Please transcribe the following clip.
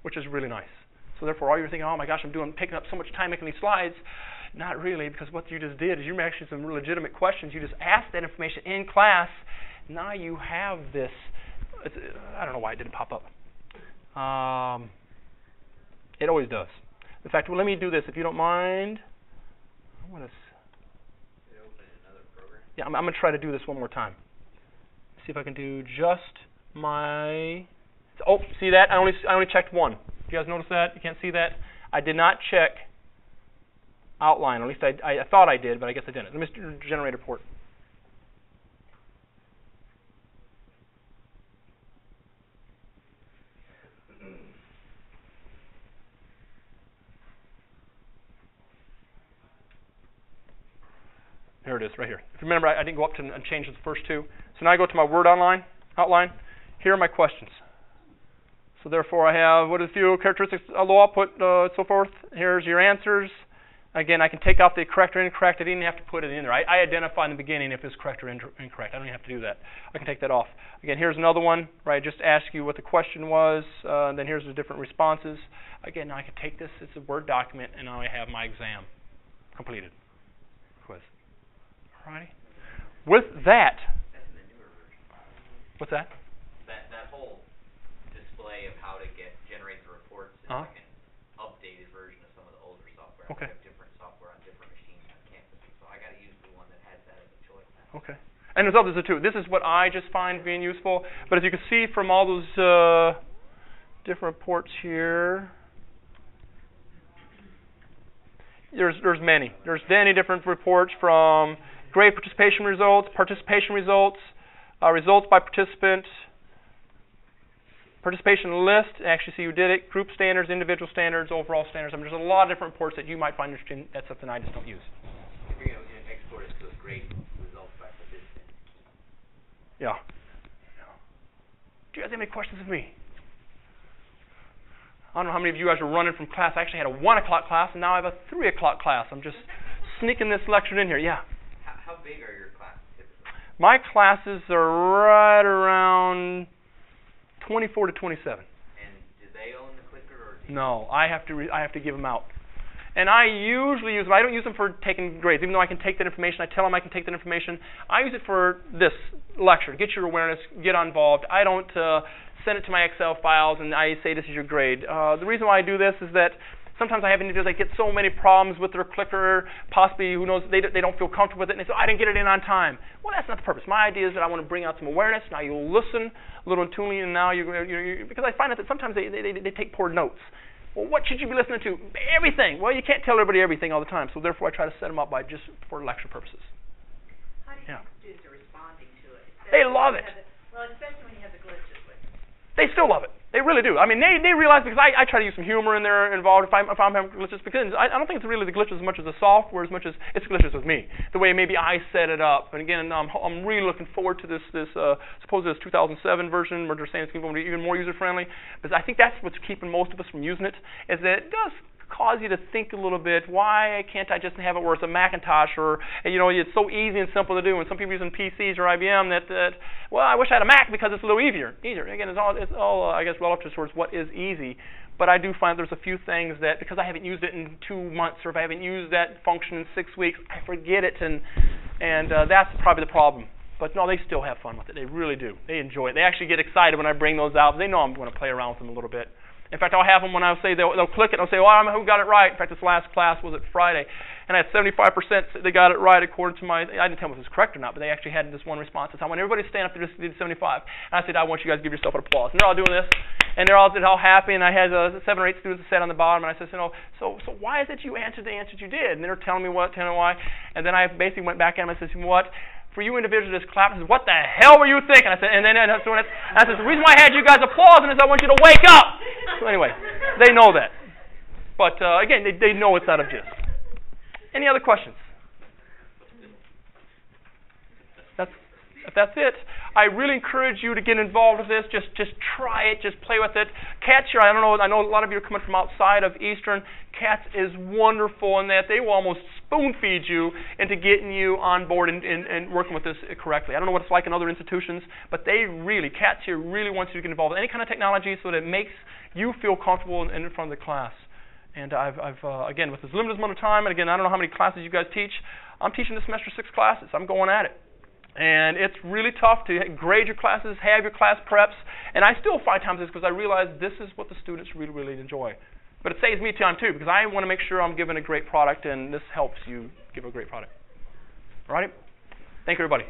which is really nice. So therefore, all you're thinking, oh my gosh, I'm picking up so much time making these slides. Not really, because what you just did is you're asking some legitimate questions. You just asked that information in class. Now you have this. I don't know why it didn't pop up. It always does. In fact, well, let me do this, if you don't mind. I want to. Yeah, I'm going to try to do this one more time. See if I can do just my. Oh, see that? I only checked one. You guys notice that? You can't see that? I did not check outline. At least I thought I did, but I guess I didn't. Let me generate a report. Here it is, right here. If you remember, I didn't go up to and change the first two. So now I go to my Word outline. Here are my questions. So therefore, I have what is few characteristics, low output, so forth. Here's your answers. Again, I can take out the correct or incorrect. I didn't have to put it in there. I identify in the beginning if it's correct or incorrect. I don't even have to do that. I can take that off. Again, here's another one where I just ask you what the question was. Then here's the different responses. Again, now I can take this. It's a Word document, and now I have my exam completed. Quiz. All righty. With that. That's in the newer version. What's that? That whole display of how to generate the reports is like an updated version of some of the older software. Okay. We have different software on different machines on campus, so I got to use the one that has that as a choice now. Okay. And there's others too. This is what I just find being useful. But as you can see from all those different reports here, there's many. There's many different reports from grade participation results, results by participant, participation list, actually see who did it, group standards, individual standards, overall standards. I mean, there's a lot of different reports that you might find interesting. That's something I just don't use. If you're going to export it to a grade results by participant. Yeah. Do you guys have any questions of me? I don't know how many of you guys are running from class. I actually had a 1 o'clock class, and now I have a 3 o'clock class. I'm just sneaking this lecture in here. Yeah. How big are your classes typically? My classes are right around 24 to 27. And do they own the clicker, or do you? No, I have to give them out. And I usually use them. I don't use them for taking grades, even though I can take that information. I tell them I can take that information. I use it for this lecture, get your awareness, get involved. I don't send it to my Excel files and I say this is your grade. The reason why I do this is that sometimes I have individuals that get so many problems with their clicker, possibly, who knows, they don't feel comfortable with it, and they say, I didn't get it in on time. Well, that's not the purpose. My idea is that I want to bring out some awareness. Now you'll listen a little intuitively, and now you because I find that sometimes they take poor notes. Well, what should you be listening to? Everything. Well, you can't tell everybody everything all the time, so therefore I try to set them up by just for lecture purposes. How do you think students are responding to it? They love it. Well, especially when you have the glitches with it. They still love it. They really do. I mean, they realize, because I try to use some humor in there involved if I'm having glitches, because I don't think it's really the glitches as much as the software, as much as it's glitches with me, the way maybe I set it up. And again, I'm really looking forward to this suppose this 2007 version, where they're saying it's going to be even more user-friendly, because I think that's what's keeping most of us from using it, is that it does cause you to think a little bit, why can't I just have it where it's a Macintosh, or, it's so easy and simple to do, and some people using PCs or IBM well, I wish I had a Mac because it's a little easier. Again, it's all I guess, relative towards what is easy, but I do find there's a few things that, because I haven't used it in 2 months, or if I haven't used that function in 6 weeks, I forget it, and that's probably the problem. But no, they still have fun with it. They really do. They enjoy it. They actually get excited when I bring those out. They know I'm going to play around with them a little bit. In fact, I'll have them when I say they'll click it, and I'll say, well, who got it right? In fact, this last class was at Friday, and I had 75% they got it right according to my, I didn't tell them if it was correct or not, but they actually had this one response. I want everybody to stand up to just do 75. And I said, I want you guys to give yourself an applause. And they're all doing this, and they're all happy, and I had 7 or 8 students that sat on the bottom, and I said, so why is it you answered the answers you did? And they're telling me why. And then I basically went back at them and said, what? For you individuals to just clap and say, what the hell were you thinking? I said, and I said, the reason why I had you guys applauding is I want you to wake up. So anyway, they know that. But again, they know it's out of gist. Any other questions? If that's it, I really encourage you to get involved with this. Just try it. Just play with it. CATS here, I know a lot of you are coming from outside of Eastern. CATS is wonderful in that they will almost spoon feed you into getting you on board and working with this correctly. I don't know what it's like in other institutions, but CATS here really wants you to get involved in any kind of technology so that it makes you feel comfortable in front of the class. And I've again, with this limited amount of time, and again, I don't know how many classes you guys teach. I'm teaching this semester 6 classes. I'm going at it. And it's really tough to grade your classes, have your class preps, and I still find times this because I realize this is what the students really, really enjoy. But it saves me time too because I want to make sure I'm giving a great product, and this helps you give a great product. All right? Thank you, everybody.